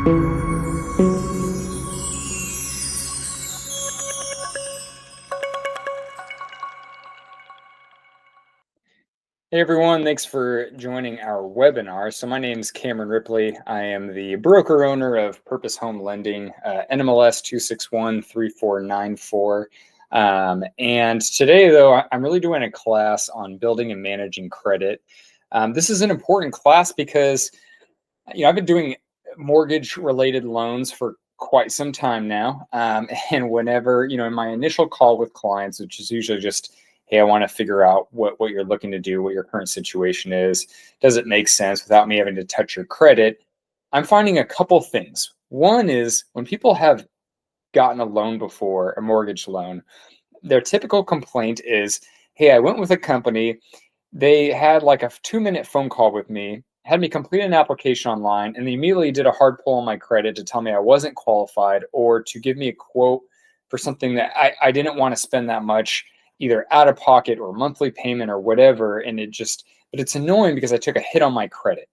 Hey everyone, thanks for joining our webinar. So my name is Cameron Ripley. I am the broker owner of Purpose Home Lending, NMLS 2613494. And today, though, I'm really doing a class on building and managing credit. This is an important class because I've been doing mortgage-related loans for quite some time now. And whenever, in my initial call with clients, which is usually just, hey, I want to figure out what you're looking to do, what your current situation is. Does it make sense without me having to touch your credit? I'm finding a couple things. One is when people have gotten a loan before, a mortgage loan, their typical complaint is, hey, I went with a company, they had like a 2-minute phone call with me, had me complete an application online, and they immediately did a hard pull on my credit to tell me I wasn't qualified or to give me a quote for something that I didn't want to spend that much, either out of pocket or monthly payment or whatever. And but it's annoying because I took a hit on my credit.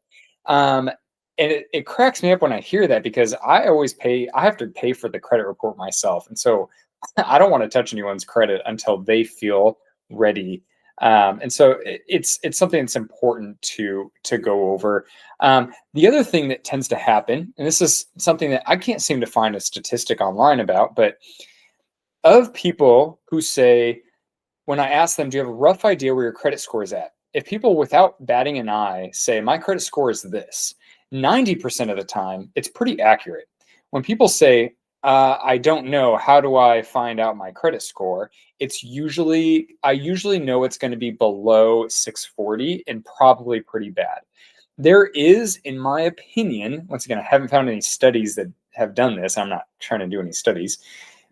Um, and it cracks me up when I hear that because I have to pay for the credit report myself. And so I don't want to touch anyone's credit until they feel ready. And so it's something that's important to go over. The other thing that tends to happen, and this is something that I can't seem to find a statistic online about, but of people who say, when I ask them, do you have a rough idea where your credit score is at? If people without batting an eye say, my credit score is this, 90% of the time, it's pretty accurate. When people say, I don't know, how do I find out my credit score? I usually know it's going to be below 640 and probably pretty bad. There is, in my opinion, once again, I haven't found any studies that have done this. I'm not trying to do any studies.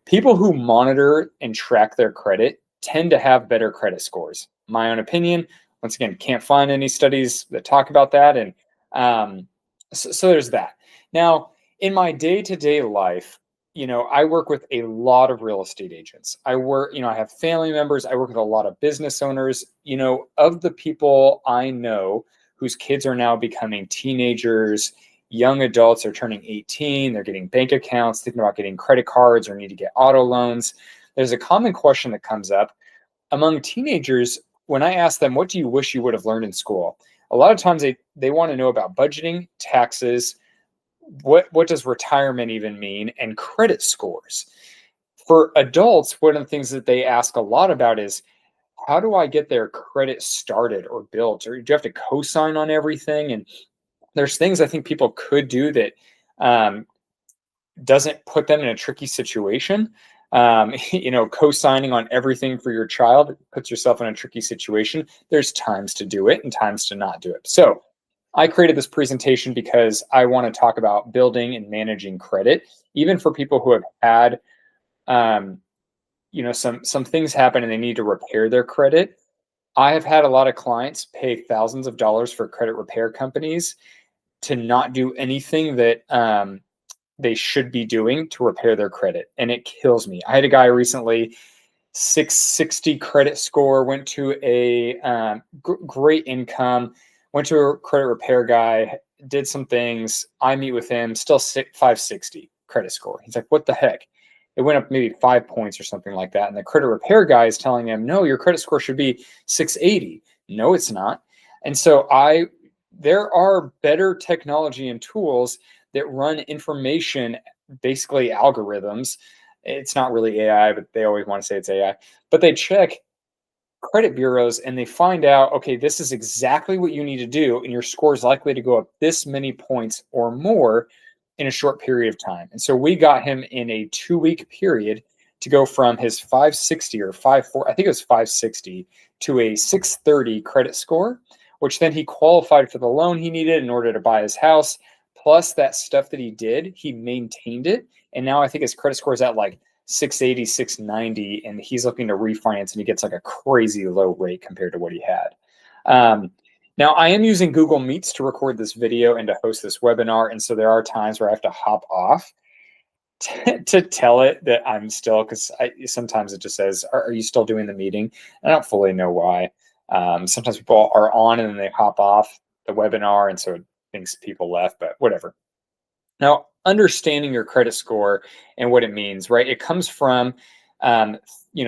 People who monitor and track their credit tend to have better credit scores. My own opinion. Once again, can't find any studies that talk about that. And so there's that. Now, in my day-to-day life, I work with a lot of real estate agents. I have family members. I work with a lot of business owners. Of the people I know whose kids are now becoming teenagers, young adults are turning 18, they're getting bank accounts, thinking about getting credit cards or need to get auto loans. There's a common question that comes up among teenagers when I ask them, what do you wish you would have learned in school? A lot of times they want to know about budgeting, taxes, what does retirement even mean, and credit scores. For adults, one of the things that they ask a lot about is, how do I get their credit started or built? Or do you have to co-sign on everything? And there's things I think people could do that um, doesn't put them in a tricky situation. Co-signing on everything for your child puts yourself in a tricky situation. There's times to do it and times to not do it. So I created this presentation because I want to talk about building and managing credit, even for people who have had, some things happen and they need to repair their credit. I have had a lot of clients pay thousands of dollars for credit repair companies to not do anything that they should be doing to repair their credit. And it kills me. I had a guy recently, 660 credit score, went to a great income, went to a credit repair guy, did some things. I meet with him, still 560 credit score. He's like, what the heck? It went up maybe 5 points or something like that. And the credit repair guy is telling him, no, your credit score should be 680. No, it's not. And so there are better technology and tools that run information, basically algorithms. It's not really AI, but they always want to say it's AI. But they check credit bureaus and they find out, okay, this is exactly what you need to do, and your score is likely to go up this many points or more in a short period of time. And so we got him in a 2-week period to go from his 560 or 54, I think it was 560, to a 630 credit score, which then he qualified for the loan he needed in order to buy his house. Plus that stuff that he did, he maintained it. And now I think his credit score is at like 680, 690, and he's looking to refinance and he gets like a crazy low rate compared to what he had. Now, I am using Google Meets to record this video and to host this webinar. And so there are times where I have to hop off to tell it that I'm still, because sometimes it just says, are you still doing the meeting? I don't fully know why. Sometimes people are on and then they hop off the webinar, and so it thinks people left, but whatever. Now, understanding your credit score and what it means, right? It comes from, um,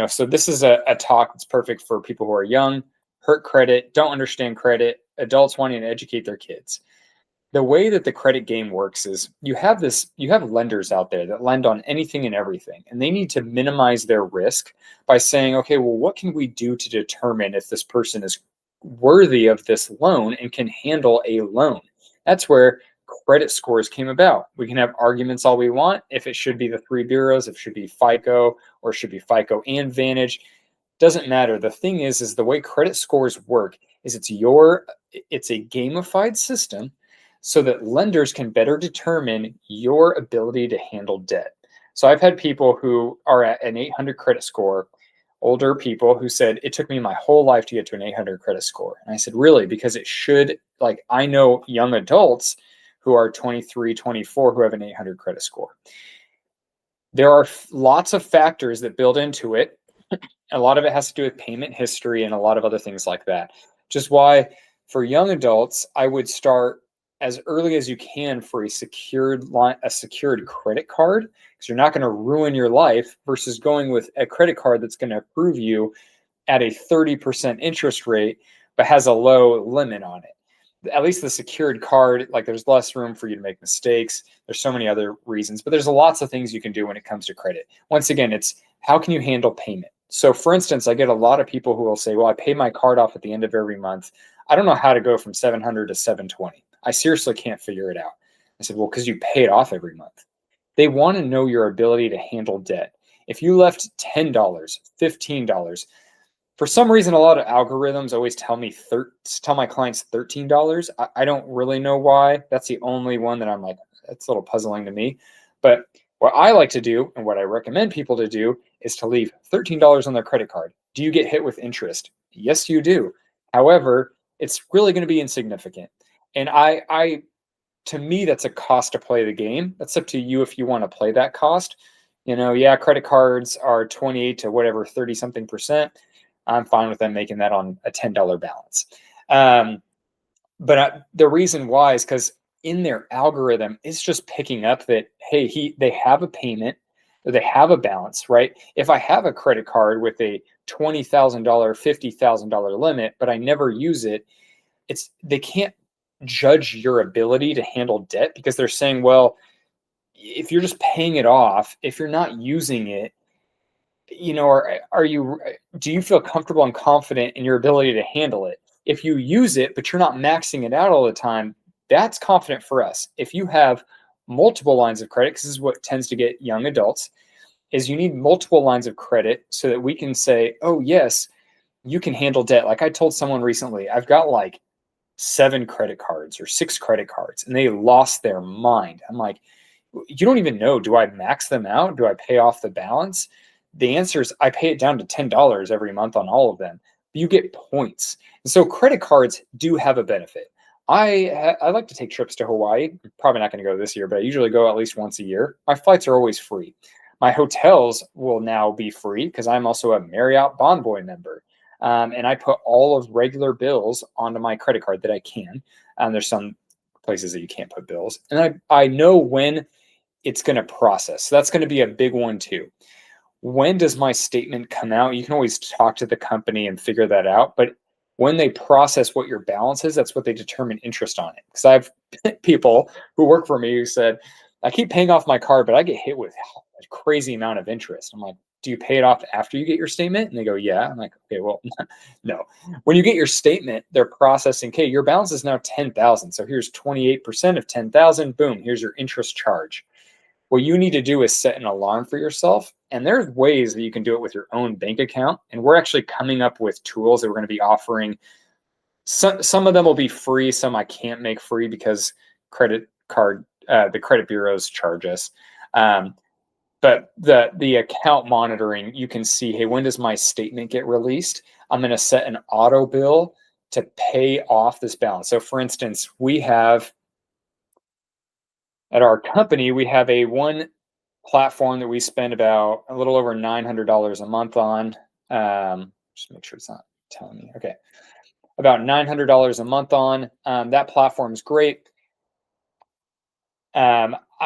so this is a talk that's perfect for people who are young, hurt credit, don't understand credit, adults wanting to educate their kids. The way that the credit game works is you have lenders out there that lend on anything and everything, and they need to minimize their risk by saying, okay, well, what can we do to determine if this person is worthy of this loan and can handle a loan? That's where credit scores came about. We can have arguments all we want if it should be the three bureaus, if it should be FICO, or it should be FICO and Vantage. Doesn't matter. The thing is the way credit scores work is it's a gamified system so that lenders can better determine your ability to handle debt. So I've had people who are at an 800 credit score, older people who said it took me my whole life to get to an 800 credit score. And I said, really? Because it should, like, I know young adults who are 23, 24 who have an 800 credit score. There are lots of factors that build into it. A lot of it has to do with payment history and a lot of other things like that. Just why for young adults, I would start as early as you can for a secured credit card, because you're not going to ruin your life versus going with a credit card that's going to approve you at a 30% interest rate but has a low limit on it. At least the secured card, like, there's less room for you to make mistakes. There's so many other reasons, but there's lots of things you can do when it comes to credit. Once again, it's how can you handle payment? So for instance, I get a lot of people who will say, well, I pay my card off at the end of every month. I don't know how to go from 700 to 720. I seriously can't figure it out. I said, well, because you pay it off every month. They want to know your ability to handle debt. If you left $10, $15, for some reason, a lot of algorithms always tell my clients $13. I don't really know why. That's the only one that I'm like, that's a little puzzling to me. But what I like to do and what I recommend people to do is to leave $13 on their credit card. Do you get hit with interest? Yes, you do. However, it's really going to be insignificant. And to me, that's a cost to play the game. That's up to you if you want to play that cost. Yeah, credit cards are 28 to whatever, 30 something percent. I'm fine with them making that on a $10 balance. But the reason why is because in their algorithm, it's just picking up that, hey, they have a payment, or they have a balance, right? If I have a credit card with a $20,000, $50,000 limit, but I never use it, they can't judge your ability to handle debt, because they're saying, well, if you're just paying it off, if you're not using it, do you feel comfortable and confident in your ability to handle it? If you use it, but you're not maxing it out all the time, that's confident for us. If you have multiple lines of credit, because this is what tends to get young adults, is you need multiple lines of credit so that we can say, oh, yes, you can handle debt. Like I told someone recently, I've got like 7 credit cards or 6 credit cards, and they lost their mind. I'm like, you don't even know. Do I max them out? Do I pay off the balance? The answer is I pay it down to $10 every month on all of them. You get points. And so credit cards do have a benefit. I like to take trips to Hawaii. I'm probably not going to go this year, but I usually go at least once a year. My flights are always free. My hotels will now be free because I'm also a Marriott Bonvoy member. And I put all of regular bills onto my credit card that I can. There's some places that you can't put bills. And I know when it's going to process. So that's going to be a big one too. When does my statement come out? You can always talk to the company and figure that out. But when they process what your balance is, that's what they determine interest on it. Because I have people who work for me who said, I keep paying off my card, but I get hit with a crazy amount of interest. I'm like, do you pay it off after you get your statement? And they go, yeah. I'm like, okay, well, no. When you get your statement, they're processing, okay, your balance is now 10,000. So here's 28% of 10,000. Boom, here's your interest charge. What you need to do is set an alarm for yourself. And there's ways that you can do it with your own bank account. And we're actually coming up with tools that we're going to be offering. Some of them will be free. Some I can't make free because the credit bureaus charge us. But the account monitoring, you can see, hey, when does my statement get released? I'm going to set an auto bill to pay off this balance. So for instance, at our company, we have one platform that we spend about a little over $900 a month on. Just make sure it's not telling me. Okay. About $900 a month on. That platform is great.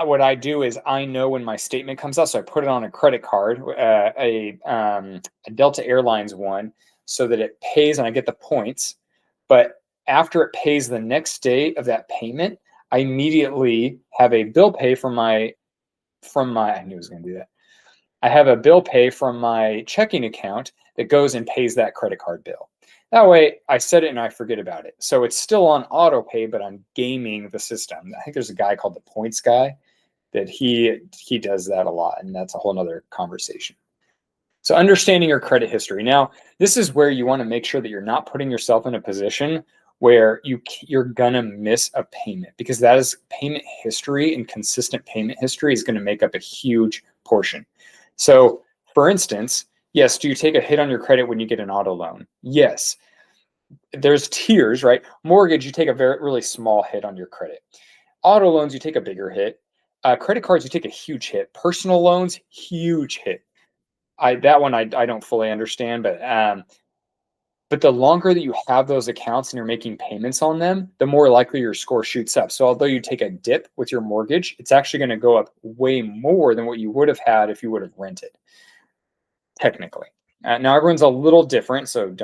what I do is I know when my statement comes out, so I put it on a credit card, a Delta Airlines one, so that it pays and I get the points. But after it pays the next day of that payment, I immediately have a bill pay from my. I knew I was going to do that. I have a bill pay from my checking account that goes and pays that credit card bill. That way, I set it and I forget about it. So it's still on auto pay, but I'm gaming the system. I think there's a guy called the Points Guy that he does that a lot, and that's a whole nother conversation. So understanding your credit history. Now, this is where you want to make sure that you're not putting yourself in a position where you're gonna miss a payment, because that is payment history, and consistent payment history is going to make up a huge portion. So, for instance, yes, do you take a hit on your credit when you get an auto loan? Yes. There's tiers, right? Mortgage, you take a really small hit on your credit. Auto loans, you take a bigger hit. Credit cards, you take a huge hit. Personal loans, huge hit. That one I don't fully understand, but the longer that you have those accounts and you're making payments on them, the more likely your score shoots up. So although you take a dip with your mortgage, it's actually going to go up way more than what you would have had if you would have rented, technically. Now everyone's a little different, so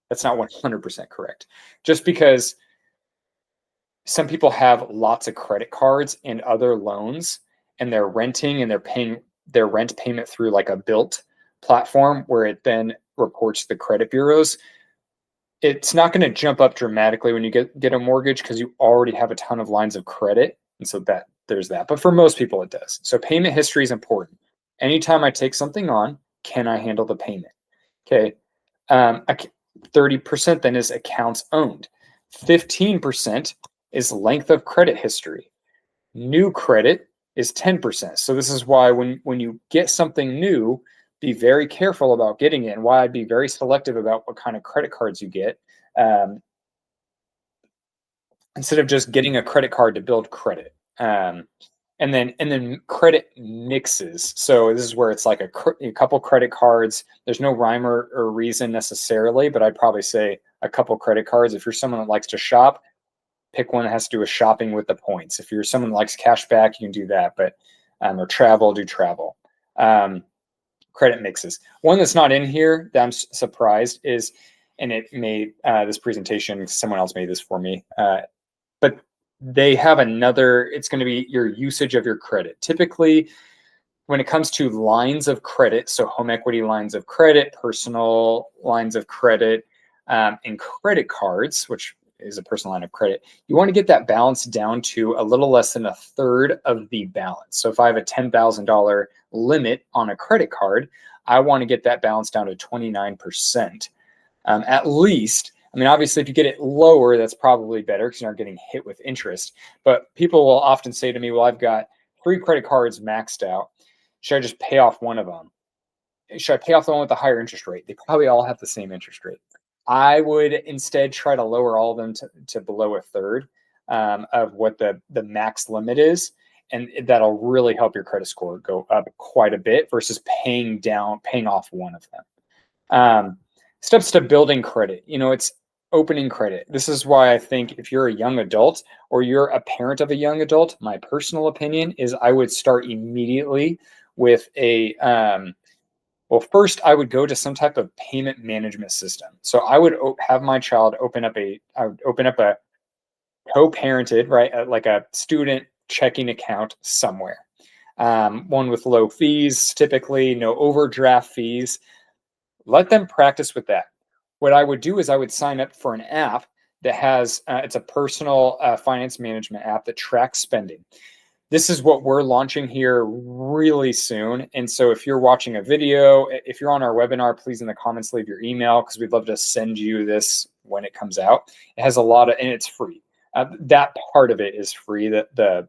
that's not 100% correct. Just because some people have lots of credit cards and other loans, and they're renting and they're paying their rent payment through like a built platform where it then reports to the credit bureaus. It's not going to jump up dramatically when you get a mortgage because you already have a ton of lines of credit. And so there's that. But for most people, it does. So payment history is important. Anytime I take something on, can I handle the payment? Okay. 30% then is accounts owned. 15% is length of credit history. New credit is 10%. So this is why when you get something new, be very careful about getting it, and why I'd be very selective about what kind of credit cards you get, instead of just getting a credit card to build credit. And then credit mixes. So this is where it's like a couple credit cards. There's no rhyme or reason necessarily, but I'd probably say a couple credit cards. If you're someone that likes to shop, pick one that has to do with shopping with the points. If you're someone that likes cash back, you can do that. But or travel, do travel. Credit mixes. One that's not in here that I'm surprised is, and it made this presentation, someone else made this for me, but they have another, it's going to be your usage of your credit. Typically, when it comes to lines of credit, so home equity lines of credit, personal lines of credit, and credit cards, which is a personal line of credit, you want to get that balance down to a little less than a third of the balance. So if I have a $10,000 limit on a credit card, I want to get that balance down to 29%, at least. I mean, obviously, if you get it lower, that's probably better because you're not getting hit with interest. But people will often say to me, well, I've got 3 credit cards maxed out. Should I just pay off one of them? Should I pay off the one with the higher interest rate? They probably all have the same interest rate. I would instead try to lower all of them to below a third of what the max limit is. And that'll really help your credit score go up quite a bit versus paying off one of them. Steps to building credit. It's opening credit. This is why I think if you're a young adult or you're a parent of a young adult, my personal opinion is I would start immediately with first I would go to some type of payment management system. So I would have my child open up a co-parented, right, like a student checking account somewhere. One with low fees, typically no overdraft fees. Let them practice with that. What I would do is I would sign up for an app that has, it's a personal finance management app that tracks spending. This is what we're launching here really soon. And so if you're watching a video, if you're on our webinar, please in the comments leave your email because we'd love to send you this when it comes out. It has a lot of, and it's free. That part of it is free, the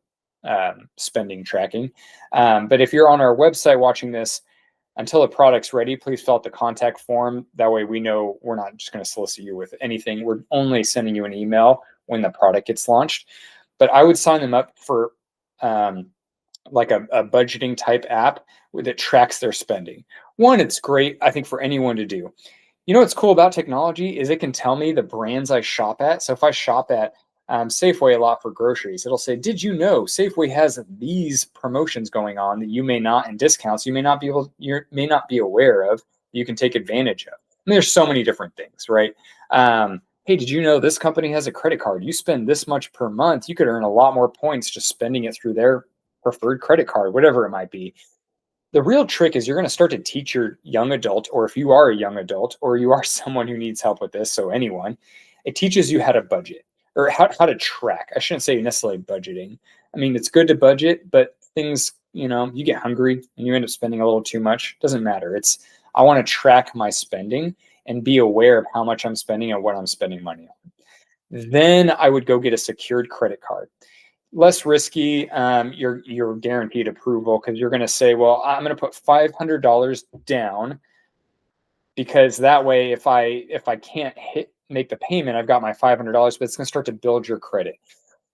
spending tracking. But if you're on our website watching this, until the product's ready, please fill out the contact form. That way we know we're not just going to solicit you with anything. We're only sending you an email when the product gets launched. But I would sign them up for like a budgeting type app that tracks their spending. One, it's great, I think, for anyone to do. What's cool about technology is it can tell me the brands I shop at. So if I shop at Safeway a lot for groceries. It'll say, "Did you know Safeway has these promotions going on that you may not, and discounts you may not be able, you may not be aware of. You can take advantage of." I mean, there's so many different things, right? Hey, did you know this company has a credit card? You spend this much per month, you could earn a lot more points just spending it through their preferred credit card, whatever it might be. The real trick is you're going to start to teach your young adult, or if you are a young adult, or you are someone who needs help with this, so anyone, it teaches you how to budget or how to track. I shouldn't say necessarily budgeting. I mean, it's good to budget, but things, you get hungry and you end up spending a little too much. Doesn't matter. I want to track my spending and be aware of how much I'm spending and what I'm spending money on. Then I would go get a secured credit card. Less risky. You're guaranteed approval because you're going to say, well, I'm going to put $500 down because that way, if I can't make the payment, I've got my $500, but it's going to start to build your credit.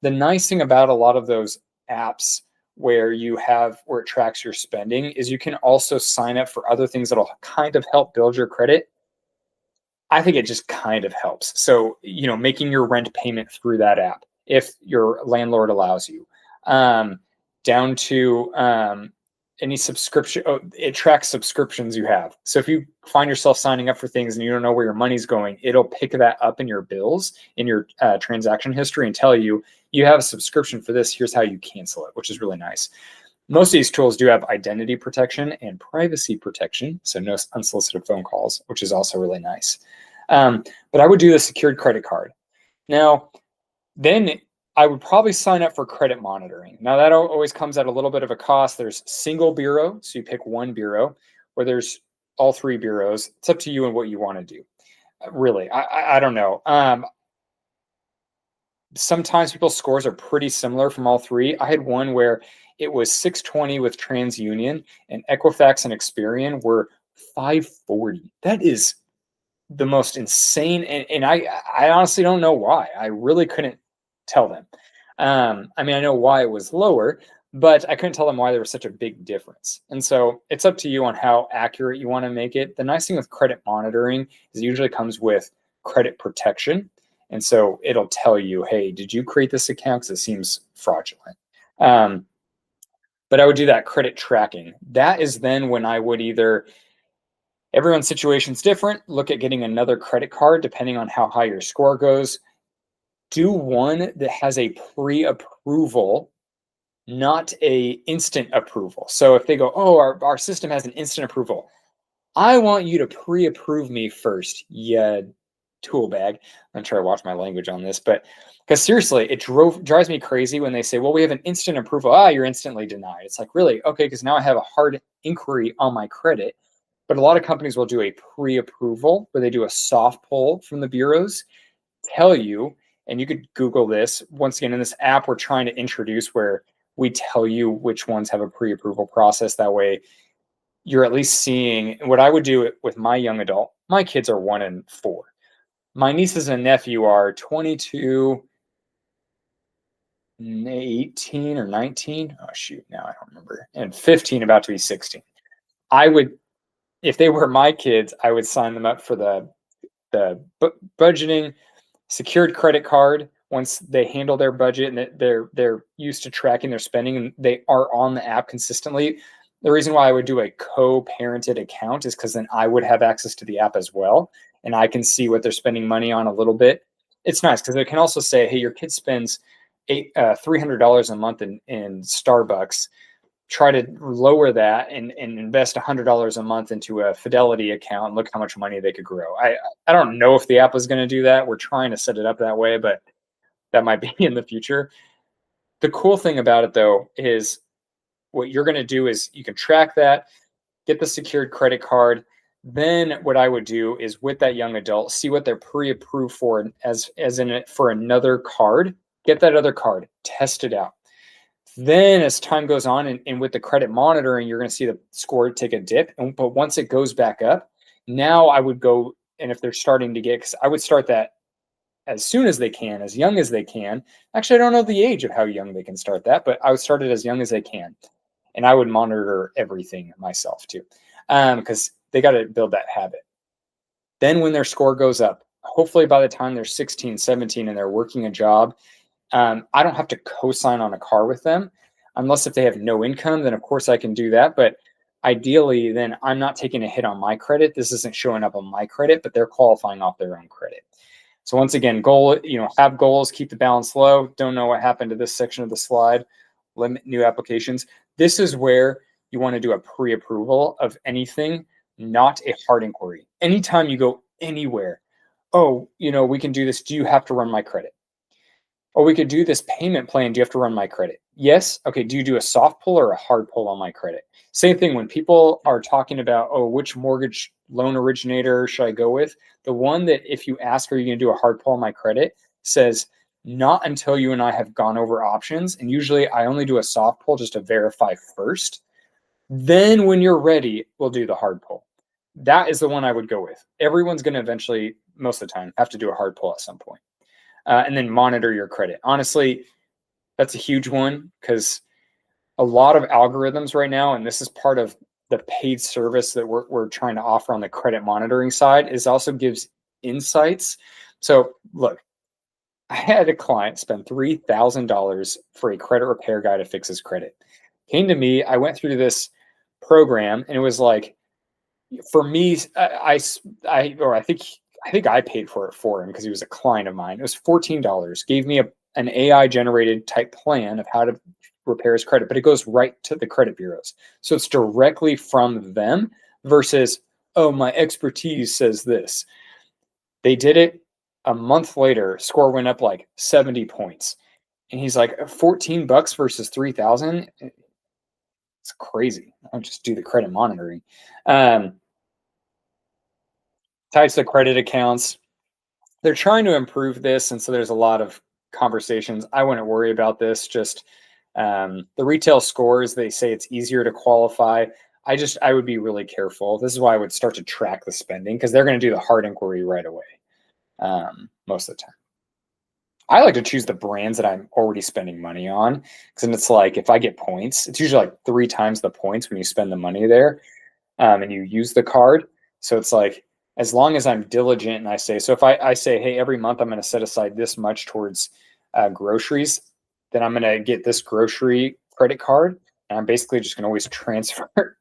The nice thing about a lot of those apps where it tracks your spending is you can also sign up for other things that'll kind of help build your credit. I think it just kind of helps. So, making your rent payment through that app, if your landlord allows you, down to any subscription. Oh, it tracks subscriptions you have. So if you find yourself signing up for things and you don't know where your money's going, it'll pick that up in your bills, in your transaction history, and tell you have a subscription for this. Here's how you cancel it, which is really nice. Most of these tools do have identity protection and privacy protection, so no unsolicited phone calls, which is also really nice. But I would do the secured credit card. Now, then I would probably sign up for credit monitoring. Now, that always comes at a little bit of a cost. There's single bureau, so you pick one bureau, or there's all three bureaus. It's up to you and what you want to do. Really, I don't know. Sometimes people's scores are pretty similar from all three. I had one where it was 620 with TransUnion, and Equifax and Experian were 540. That is the most insane, and I honestly don't know why. I really couldn't tell them. I mean, I know why it was lower, but I couldn't tell them why there was such a big difference. And so it's up to you on how accurate you want to make it. The nice thing with credit monitoring is it usually comes with credit protection. And so it'll tell you, hey, did you create this account? Because it seems fraudulent. But I would do that credit tracking. That is then when I would either, everyone's situation is different, look at getting another credit card depending on how high your score goes. Do one that has a pre-approval, not a instant approval. So if they go, oh, our system has an instant approval, I want you to pre-approve me first, yeah, tool bag. I'm trying to watch my language on this, but because seriously, it drives me crazy when they say, well, we have an instant approval. You're instantly denied. It's like, really? Okay, because now I have a hard inquiry on my credit. But a lot of companies will do a pre-approval where they do a soft pull from the bureaus, tell you, and you could Google this. Once again, in this app, we're trying to introduce where we tell you which ones have a pre-approval process. That way, you're at least seeing what I would do with my young adult. My kids are 1 and 4. My nieces and nephew are 22, 18 or 19. Oh, shoot. Now I don't remember. And 15, about to be 16. I would, if they were my kids, I would sign them up for the budgeting, secured credit card. Once they handle their budget and they're used to tracking their spending and they are on the app consistently. The reason why I would do a co-parented account is because then I would have access to the app as well, and I can see what they're spending money on a little bit. It's nice because it can also say, hey, your kid spends $300 a month in Starbucks. Try to lower that and invest $100 a month into a Fidelity account and look how much money they could grow. I don't know if the app is going to do that. We're trying to set it up that way, but that might be in the future. The cool thing about it, though, is what you're going to do is you can track that, get the secured credit card. Then what I would do is with that young adult, see what they're pre-approved for as in it for another card, get that other card, test it out. Then as time goes on and with the credit monitoring, you're going to see the score take a dip. But once it goes back up, now I would go, and if they're starting to get, because I would start that as soon as they can, as young as they can. Actually, I don't know the age of how young they can start that, but I would start it as young as they can. And I would monitor everything myself too, because they got to build that habit. Then when their score goes up, hopefully by the time they're 16, 17, and they're working a job, I don't have to co-sign on a car with them unless if they have no income, then of course I can do that. But ideally, then I'm not taking a hit on my credit. This isn't showing up on my credit, but they're qualifying off their own credit. So once again, have goals, keep the balance low. Don't know what happened to this section of the slide. Limit new applications. This is where you want to do a pre-approval of anything, not a hard inquiry. Anytime you go anywhere, oh, we can do this. Do you have to run my credit? Or we could do this payment plan. Do you have to run my credit? Yes. Okay. Do you do a soft pull or a hard pull on my credit? Same thing when people are talking about, oh, which mortgage loan originator should I go with? The one that if you ask, are you going to do a hard pull on my credit, says, not until you and I have gone over options. And usually I only do a soft pull just to verify first. Then when you're ready, we'll do the hard pull. That is the one I would go with. Everyone's going to eventually, most of the time, have to do a hard pull at some point. And then monitor your credit. Honestly, that's a huge one because a lot of algorithms right now, and this is part of the paid service that we're trying to offer on the credit monitoring side, is also gives insights. So look, I had a client spend $3,000 for a credit repair guy to fix his credit. Came to me, I went through this program, and it was like, for me, I think I paid for it for him because he was a client of mine. It was $14. Gave me an AI generated type plan of how to repair his credit, but it goes right to the credit bureaus. So it's directly from them versus, oh, my expertise says this. They did it a month later, score went up like 70 points. And he's like, $14 versus 3,000. It's crazy. I'll just do the credit monitoring. Types of credit accounts. They're trying to improve this, and so there's a lot of conversations. I wouldn't worry about this. Just the retail scores, they say it's easier to qualify. I would be really careful. This is why I would start to track the spending because they're going to do the hard inquiry right away most of the time. I like to choose the brands that I'm already spending money on because then it's like if I get points, it's usually like 3 times the points when you spend the money there and you use the card. So it's like as long as I'm diligent and I say, so if I say, hey, every month I'm going to set aside this much towards groceries, then I'm going to get this grocery credit card. And I'm basically just going to always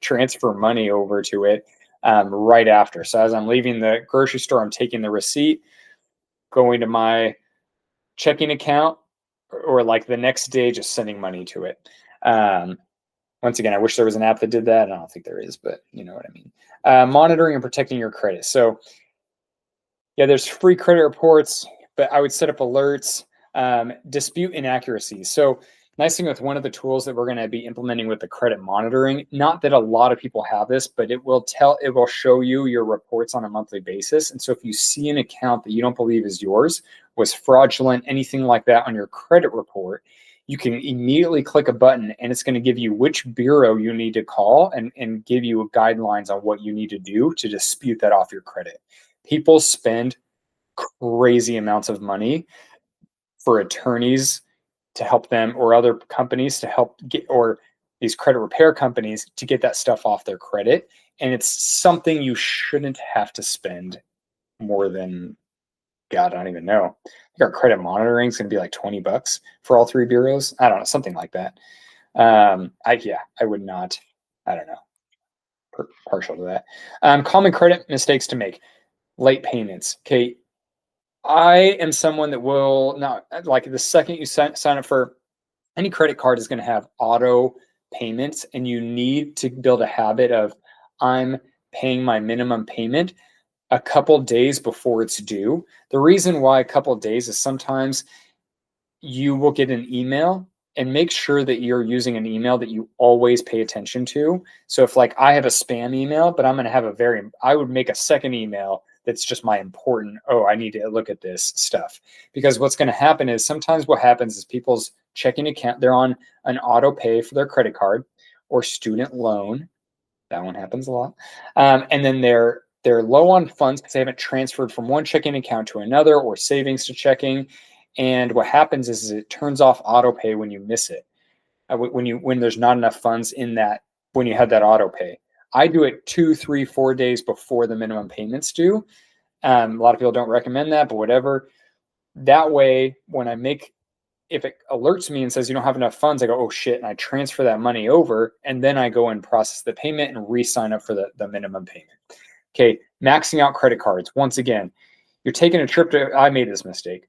transfer money over to it right after. So as I'm leaving the grocery store, I'm taking the receipt, going to my checking account, or like the next day, just sending money to it. Once again, I wish there was an app that did that. I don't think there is, but you know what I mean. Monitoring and protecting your credit. So yeah, there's free credit reports, but I would set up alerts, dispute inaccuracies. So nice thing with one of the tools that we're going to be implementing with the credit monitoring, not that a lot of people have this, but it will show you your reports on a monthly basis. And so if you see an account that you don't believe is yours, was fraudulent, anything like that on your credit report, you can immediately click a button and it's going to give you which bureau you need to call and give you guidelines on what you need to do to dispute that off your credit. People spend crazy amounts of money for attorneys to help them, or other companies to help get, or these credit repair companies to get that stuff off their credit. And it's something you shouldn't have to spend more than, God, I don't even know. I think our credit monitoring is going to be like $20 for all 3 bureaus. I don't know, something like that. I would not, I don't know, partial to that. Common credit mistakes to make: late payments. Okay. I am someone that will not, like, the second you sign up for any credit card is going to have auto payments, and you need to build a habit of, I'm paying my minimum payment a couple days before it's due. The reason why a couple days is sometimes you will get an email, and make sure that you're using an email that you always pay attention to. So if like I have a spam email, but I'm going to have I would make a second email that's just my important, oh, I need to look at this stuff. Because what's going to happen is sometimes what happens is people's checking account, they're on an auto pay for their credit card or student loan. That one happens a lot. And then they're low on funds because they haven't transferred from one checking account to another or savings to checking. And what happens is it turns off auto pay when you miss it. When there's not enough funds in that, when you have that auto pay. I do it 2, 3, 4 days before the minimum payments due. A lot of people don't recommend that, but whatever. That way, when I make if it alerts me and says you don't have enough funds, I go, oh shit, and I transfer that money over, and then I go and process the payment and re-sign up for the minimum payment. Okay, maxing out credit cards. Once again, you're taking a trip to, I made this mistake.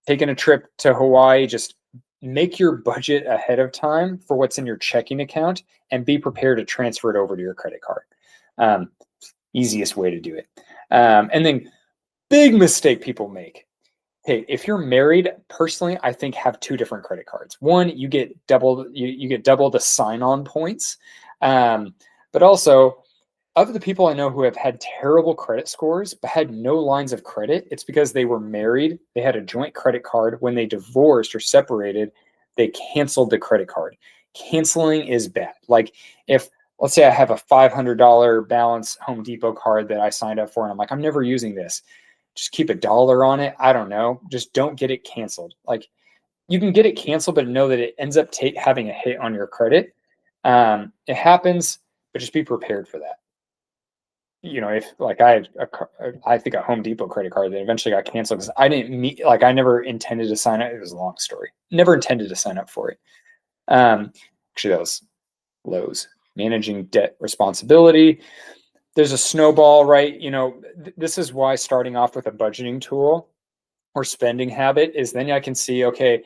Taking a trip to Hawaii, just make your budget ahead of time for what's in your checking account and be prepared to transfer it over to your credit card. Um, Easiest way to do it. And then big mistake people make. Hey, if you're married, personally, I think have two different credit cards. One, you get double you get double the sign-on points. But also, of the people I know who have had terrible credit scores but had no lines of credit, it's because they were married, they had a joint credit card. When they divorced or separated, they canceled the credit card. Canceling is bad. Like if let's say I have a $500 balance Home Depot card that I signed up for and I'm like, I'm never using this. Just keep $1 on it. I don't know. Just don't get it canceled. Like you can get it canceled, but know that it ends up having a hit on your credit. It happens, but just be prepared for that. If like I think a Home Depot credit card that eventually got canceled because I didn't meet, like I never intended to sign up. It was a long story. Never intended to sign up for it. Actually, that was Lowe's. Managing debt responsibility. There's a snowball, right? This is why starting off with a budgeting tool or spending habit is then I can see, okay,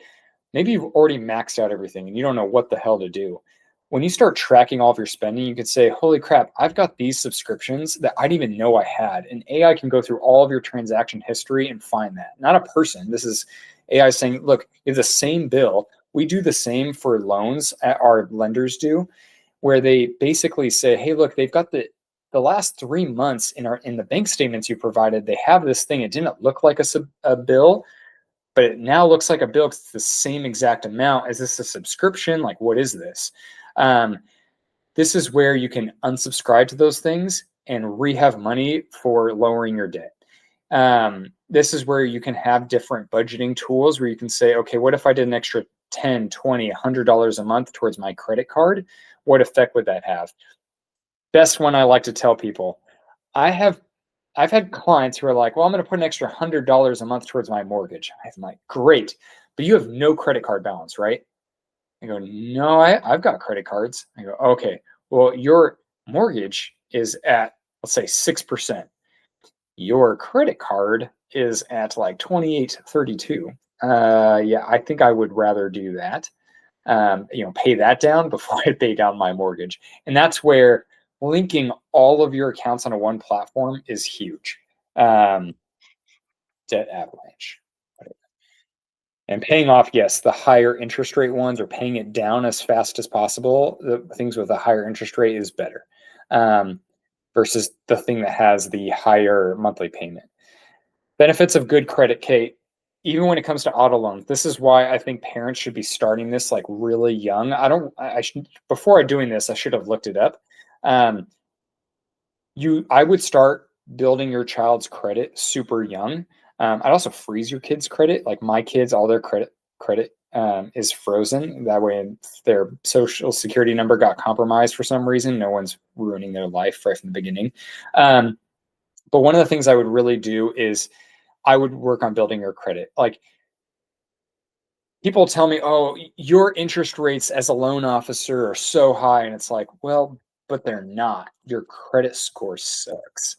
maybe you've already maxed out everything and you don't know what the hell to do. When you start tracking all of your spending, you can say, holy crap, I've got these subscriptions that I didn't even know I had. And AI can go through all of your transaction history and find that. Not a person. This is AI saying, look, you have the same bill. We do the same for loans, our lenders do, where they basically say, hey, look, they've got the last 3 months in the bank statements you provided, they have this thing. It didn't look like a bill, but it now looks like a bill because it's the same exact amount. Is this a subscription? Like, what is this? This is where you can unsubscribe to those things and have money for lowering your debt. This is where you can have different budgeting tools where you can say, okay, what if I did an extra 10, 20, $100 a month towards my credit card? What effect would that have? Best one I like to tell people, I've had clients who are like, well, I'm going to put an extra $100 a month towards my mortgage. I'm like, great, but you have no credit card balance, right? I go, no, I've got credit cards. I go, okay, well, your mortgage is at, let's say 6%. Your credit card is at like 28.32. Yeah, I think I would rather do that. Pay that down before I pay down my mortgage. And that's where linking all of your accounts on a one platform is huge. Debt avalanche. And paying off, yes, the higher interest rate ones or paying it down as fast as possible. The things with a higher interest rate is better versus the thing that has the higher monthly payment. Benefits of good credit, Kate. Even when it comes to auto loans, this is why I think parents should be starting this like really young. I should, before doing this, I should have looked it up. I would start building your child's credit super young. I'd also freeze your kids' credit. Like my kids, all their credit is frozen. That way, if their social security number got compromised for some reason, no one's ruining their life right from the beginning. But one of the things I would really do is I would work on building your credit. Like people tell me, oh, your interest rates as a loan officer are so high. And it's like, well, but they're not. Your credit score sucks.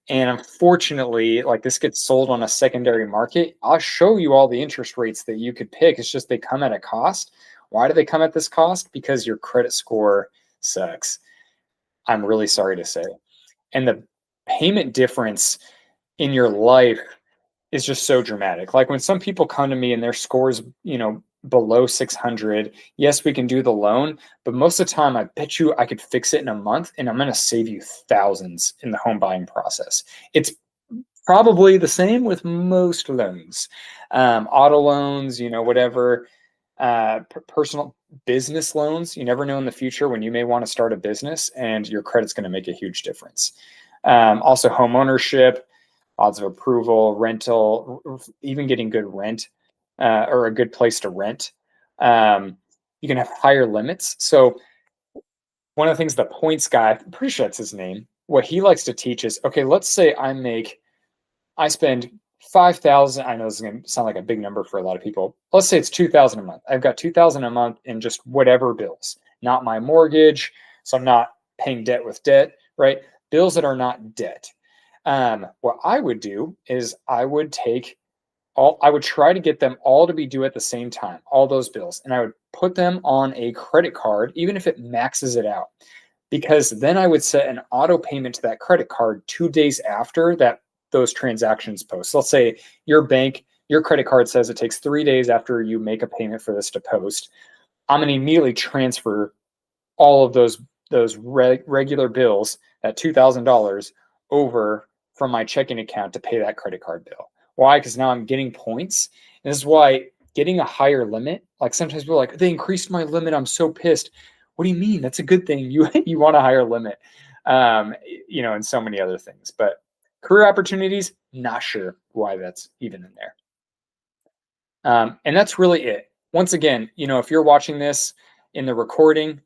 And unfortunately, like this gets sold on a secondary market. I'll show you all the interest rates that you could pick. It's just they come at a cost. Why do they come at this cost? Because your credit score sucks. I'm really sorry to say. And the payment difference in your life is just so dramatic. Like when some people come to me and their scores, below 600, yes, we can do the loan, but most of the time, I bet you I could fix it in a month and I'm going to save you thousands in the home buying process. It's probably the same with most loans, auto loans, whatever, personal business loans. You never know in the future when you may want to start a business and your credit's going to make a huge difference. Also, home ownership, odds of approval, rental, even getting good rent or a good place to rent. You can have higher limits. So one of the things the points guy, I'm pretty sure that's his name, what he likes to teach is, okay, let's say I spend 5,000, I know this is going to sound like a big number for a lot of people. Let's say it's 2,000 a month. I've got 2,000 a month in just whatever bills, not my mortgage. So I'm not paying debt with debt, right? Bills that are not debt. What I would do is I would try to get them all to be due at the same time, all those bills, and I would put them on a credit card, even if it maxes it out, because then I would set an auto payment to that credit card 2 days after that those transactions post. So let's say your credit card says it takes 3 days after you make a payment for this to post. I'm going to immediately transfer all of those regular bills at $2,000 over from my checking account to pay that credit card bill. Why? Because now I'm getting points. And this is why getting a higher limit, like sometimes people are like, they increased my limit. I'm so pissed. What do you mean? That's a good thing. You want a higher limit, and so many other things. But career opportunities, not sure why that's even in there. And that's really it. Once again, if you're watching this in the recording,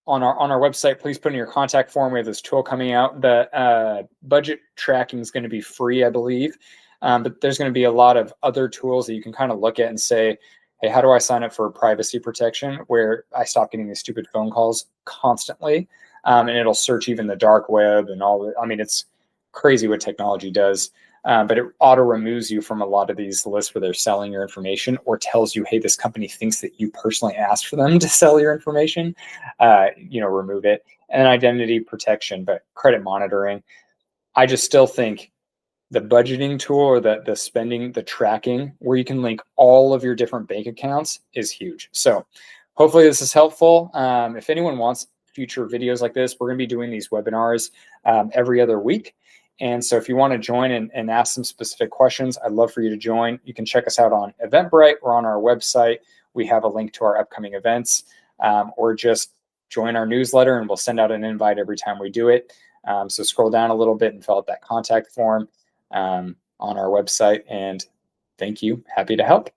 on our website, please put in your contact form. We have this tool coming out. The budget tracking is going to be free, I believe, but there's going to be a lot of other tools that you can kind of look at and say, hey, how do I sign up for privacy protection where I stop getting these stupid phone calls constantly? And it'll search even the dark web and all. I mean, it's crazy what technology does. But it auto removes you from a lot of these lists where they're selling your information, or tells you, hey, this company thinks that you personally asked for them to sell your information. Remove it. And identity protection, but credit monitoring. I just still think the budgeting tool, or the spending, the tracking, where you can link all of your different bank accounts, is huge. So hopefully this is helpful. If anyone wants future videos like this, we're going to be doing these webinars every other week. And so if you want to join and ask some specific questions, I'd love for you to join. You can check us out on Eventbrite or on our website. We have a link to our upcoming events, or just join our newsletter and we'll send out an invite every time we do it. So scroll down a little bit and fill out that contact form on our website. And thank you. Happy to help.